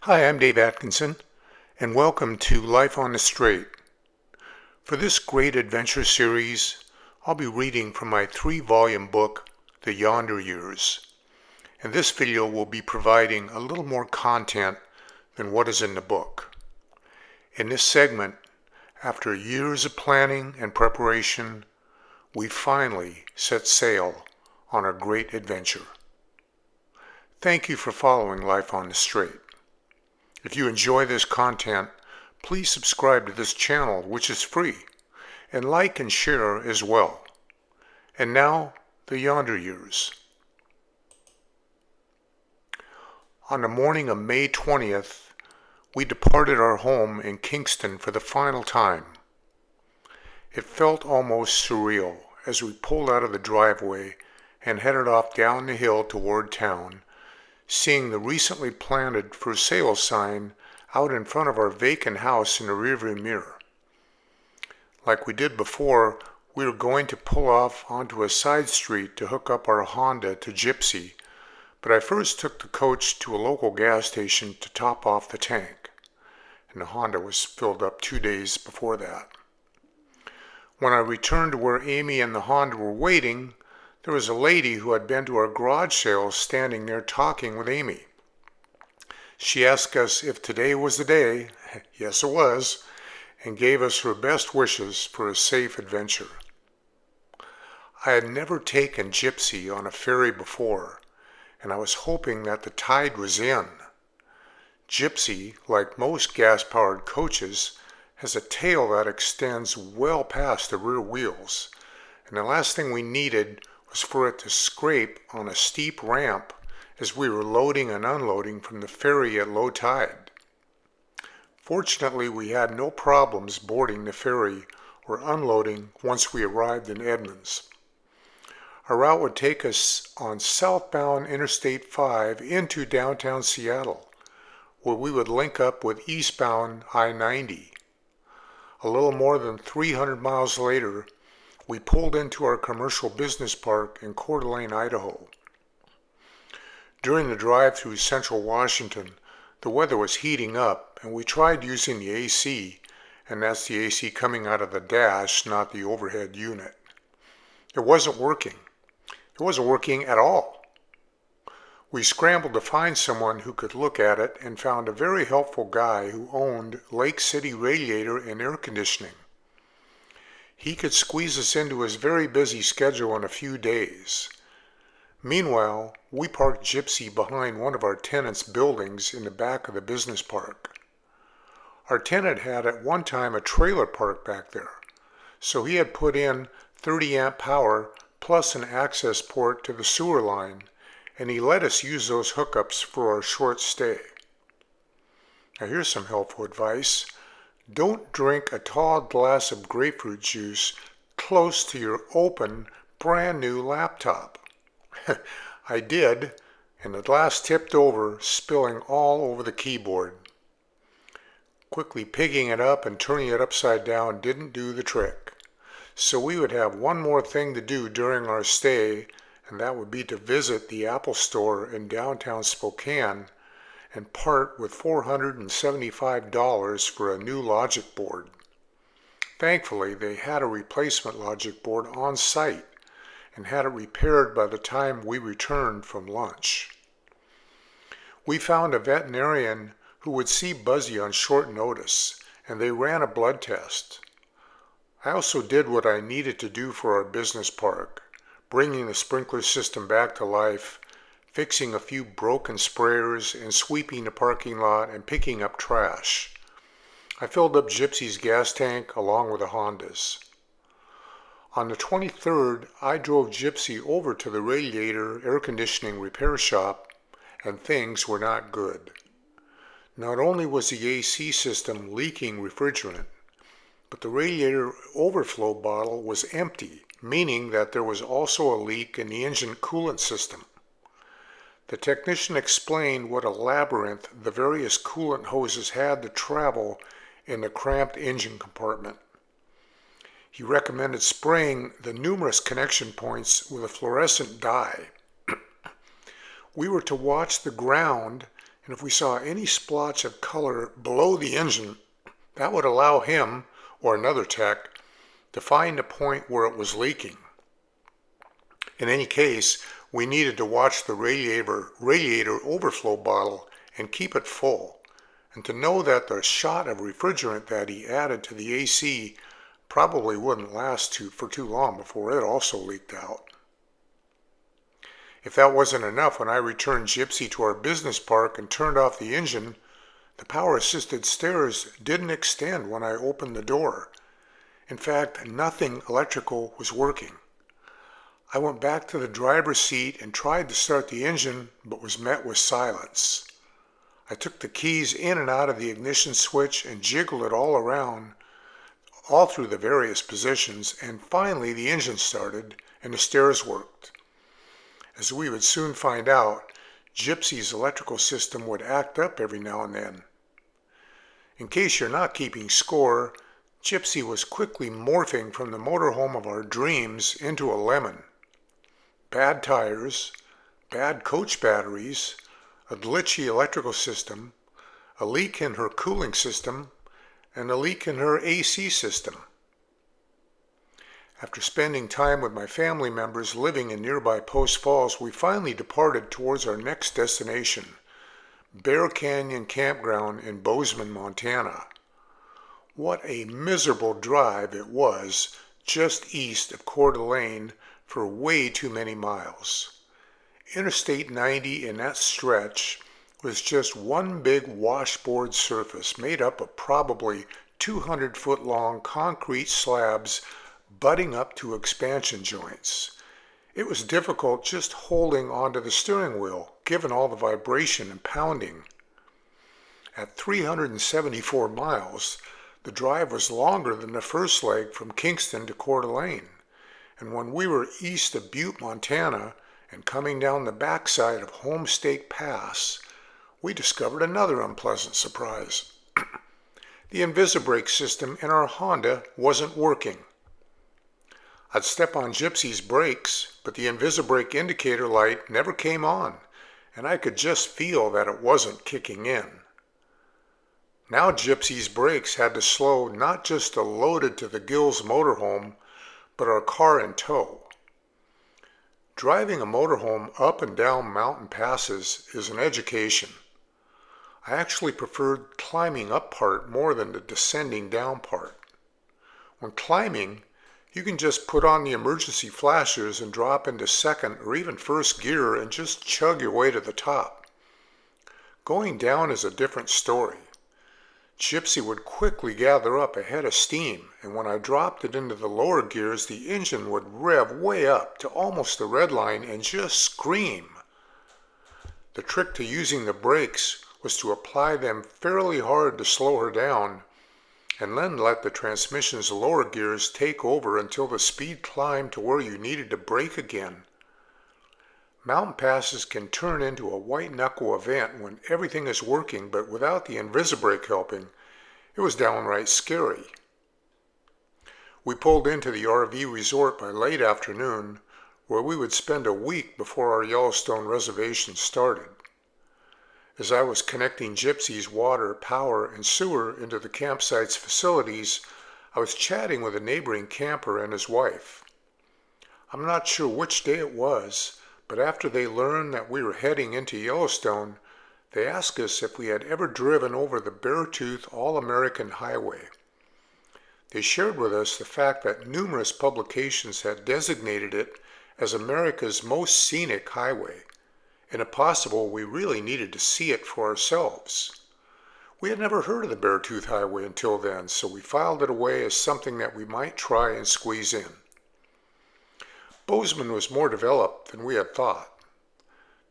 Hi, I'm Dave Atkinson, and welcome to Life on the Straight. For this great adventure series, I'll be reading from my 3-volume book, The Yonder Years, and this video will be providing a little more content than what is in the book. In this segment, after years of planning and preparation, we finally set sail on our great adventure. Thank you for following Life on the Straight. If you enjoy this content, please subscribe to this channel, which is free, and like and share as well. And now, the Yonder Years. On the morning of May 20th, we departed our home in Kingston for the final time. It felt almost surreal as we pulled out of the driveway and headed off down the hill toward town, seeing the recently planted for sale sign out in front of our vacant house in the rearview mirror. Like we did before, we were going to pull off onto a side street to hook up our Honda to Gypsy, but I first took the coach to a local gas station to top off the tank, and the Honda was filled up 2 days before that. When I returned to where Amy and the Honda were waiting, there was a lady who had been to our garage sale standing there talking with Amy. She asked us if today was the day, yes it was, and gave us her best wishes for a safe adventure. I had never taken Gypsy on a ferry before, and I was hoping that the tide was in. Gypsy, like most gas-powered coaches, has a tail that extends well past the rear wheels, and the last thing we needed was for it to scrape on a steep ramp as we were loading and unloading from the ferry at low tide. Fortunately, we had no problems boarding the ferry or unloading once we arrived in Edmonds. Our route would take us on southbound Interstate 5 into downtown Seattle, where we would link up with eastbound I-90. A little more than 300 miles later, we pulled into our commercial business park in Coeur, Idaho. During the drive through central Washington, the weather was heating up, and we tried using the AC, and that's the AC coming out of the dash, not the overhead unit. It wasn't working. It wasn't working at all. We scrambled to find someone who could look at it and found a very helpful guy who owned Lake City Radiator and Air Conditioning. He could squeeze us into his very busy schedule in a few days. Meanwhile, we parked Gypsy behind one of our tenants' buildings in the back of the business park. Our tenant had at one time a trailer park back there, so he had put in 30-amp power plus an access port to the sewer line, and he let us use those hookups for our short stay. Now here's some helpful advice. Don't drink a tall glass of grapefruit juice close to your open, brand new laptop. I did, and the glass tipped over, spilling all over the keyboard. Quickly picking it up and turning it upside down didn't do the trick. So we would have one more thing to do during our stay, and that would be to visit the Apple Store in downtown Spokane and part with $475 for a new logic board. Thankfully, they had a replacement logic board on site and had it repaired by the time we returned from lunch. We found a veterinarian who would see Buzzy on short notice, and they ran a blood test. I also did what I needed to do for our business park, bringing the sprinkler system back to life, fixing a few broken sprayers, and sweeping the parking lot and picking up trash. I filled up Gypsy's gas tank along with the Hondas. On the 23rd, I drove Gypsy over to the radiator air conditioning repair shop, and things were not good. Not only was the AC system leaking refrigerant, but the radiator overflow bottle was empty, meaning that there was also a leak in the engine coolant system. The technician explained what a labyrinth the various coolant hoses had to travel in the cramped engine compartment. He recommended spraying the numerous connection points with a fluorescent dye. We were to watch the ground and if we saw any splotch of color below the engine, that would allow him, or another tech, to find the point where it was leaking. In any case, we needed to watch the radiator overflow bottle and keep it full, and to know that the shot of refrigerant that he added to the AC probably wouldn't last for too long before it also leaked out. If that wasn't enough, when I returned Gypsy to our business park and turned off the engine, the power-assisted stairs didn't extend when I opened the door. In fact, nothing electrical was working. I went back to the driver's seat and tried to start the engine, but was met with silence. I took the keys in and out of the ignition switch and jiggled it all around, all through the various positions, and finally the engine started and the stairs worked. As we would soon find out, Gypsy's electrical system would act up every now and then. In case you're not keeping score, Gypsy was quickly morphing from the motorhome of our dreams into a lemon. Bad tires, bad coach batteries, a glitchy electrical system, a leak in her cooling system, and a leak in her AC system. After spending time with my family members living in nearby Post Falls, we finally departed towards our next destination, Bear Canyon Campground in Bozeman, Montana. What a miserable drive it was just east of Coeur d'Alene for way too many miles. Interstate 90 in that stretch was just one big washboard surface made up of probably 200-foot-long concrete slabs butting up to expansion joints. It was difficult just holding onto the steering wheel, given all the vibration and pounding. At 374 miles, the drive was longer than the first leg from Kingston to Coeur d'Alene, and when we were east of Butte, Montana, and coming down the backside of Homestake Pass, we discovered another unpleasant surprise. The Invisibrake system in our Honda wasn't working. I'd step on Gypsy's brakes, but the Invisibrake indicator light never came on, and I could just feel that it wasn't kicking in. Now Gypsy's brakes had to slow not just a loaded to the gills motorhome, but our car in tow. Driving a motorhome up and down mountain passes is an education. I actually preferred climbing up part more than the descending down part. When climbing, you can just put on the emergency flashers and drop into second or even first gear and just chug your way to the top. Going down is a different story. Gypsy would quickly gather up a head of steam, and when I dropped it into the lower gears, the engine would rev way up to almost the red line and just scream. The trick to using the brakes was to apply them fairly hard to slow her down, and then let the transmission's lower gears take over until the speed climbed to where you needed to brake again. Mountain passes can turn into a white-knuckle event when everything is working, but without the Invisibrake helping, it was downright scary. We pulled into the RV resort by late afternoon, where we would spend a week before our Yellowstone reservation started. As I was connecting Gypsy's water, power, and sewer into the campsite's facilities, I was chatting with a neighboring camper and his wife. I'm not sure which day it was, but after they learned that we were heading into Yellowstone, they asked us if we had ever driven over the Beartooth All-American Highway. They shared with us the fact that numerous publications had designated it as America's most scenic highway, and if possible, we really needed to see it for ourselves. We had never heard of the Beartooth Highway until then, so we filed it away as something that we might try and squeeze in. Bozeman was more developed than we had thought.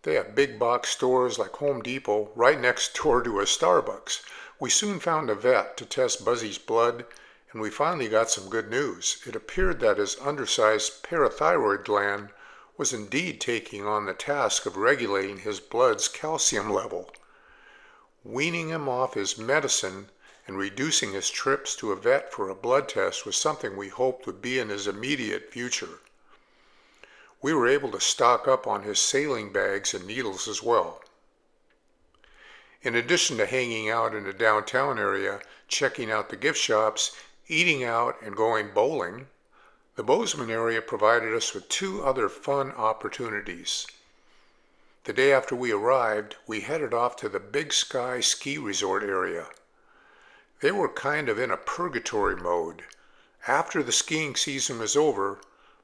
They have big box stores like Home Depot right next door to a Starbucks. We soon found a vet to test Buzzy's blood, and we finally got some good news. It appeared that his undersized parathyroid gland was indeed taking on the task of regulating his blood's calcium level. Weaning him off his medicine and reducing his trips to a vet for a blood test was something we hoped would be in his immediate future. We were able to stock up on his saline bags and needles as well. In addition to hanging out in the downtown area, checking out the gift shops, eating out, and going bowling, the Bozeman area provided us with two other fun opportunities. The day after we arrived, we headed off to the Big Sky ski resort area. They were kind of in a purgatory mode after the skiing season was over,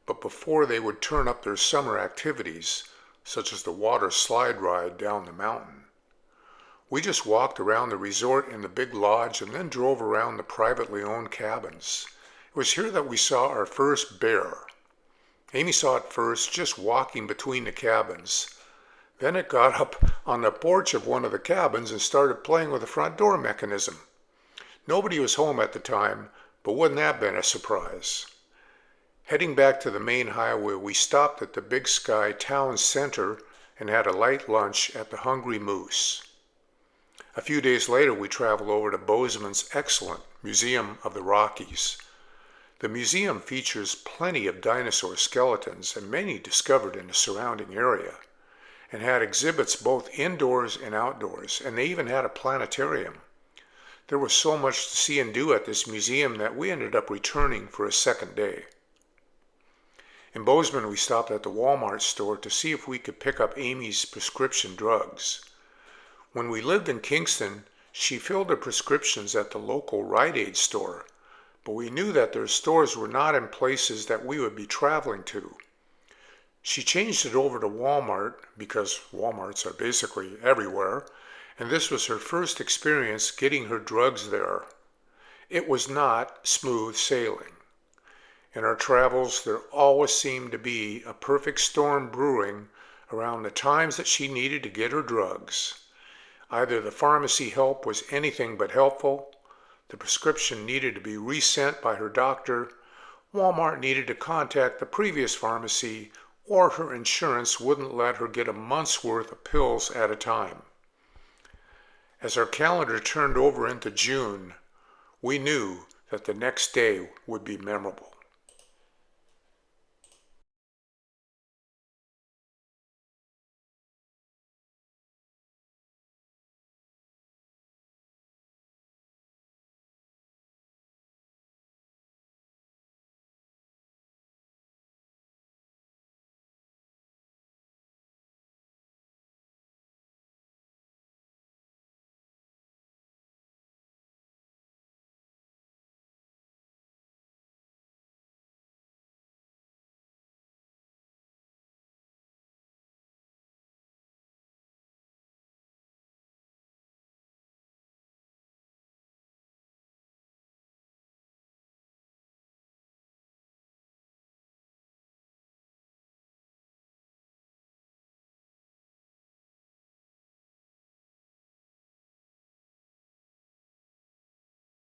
but before they would turn up their summer activities, such as the water slide ride down the mountain. We just walked around the resort in the big lodge and then drove around the privately owned cabins. It was here that we saw our first bear. Amy saw it first just walking between the cabins. Then it got up on the porch of one of the cabins and started playing with the front door mechanism. Nobody was home at the time, but wouldn't that have been a surprise? Heading back to the main highway, we stopped at the Big Sky Town Center and had a light lunch at the Hungry Moose. A few days later, we traveled over to Bozeman's excellent Museum of the Rockies. The museum features plenty of dinosaur skeletons and many discovered in the surrounding area, and had exhibits both indoors and outdoors, and they even had a planetarium. There was so much to see and do at this museum that we ended up returning for a second day. In Bozeman, we stopped at the Walmart store to see if we could pick up Amy's prescription drugs. When we lived in Kingston, she filled her prescriptions at the local Rite Aid store, but we knew that their stores were not in places that we would be traveling to. She changed it over to Walmart because Walmarts are basically everywhere, and this was her first experience getting her drugs there. It was not smooth sailing. In our travels, there always seemed to be a perfect storm brewing around the times that she needed to get her drugs. Either the pharmacy help was anything but helpful, the prescription needed to be resent by her doctor, Walmart needed to contact the previous pharmacy, or her insurance wouldn't let her get a month's worth of pills at a time. As our calendar turned over into June, we knew that the next day would be memorable.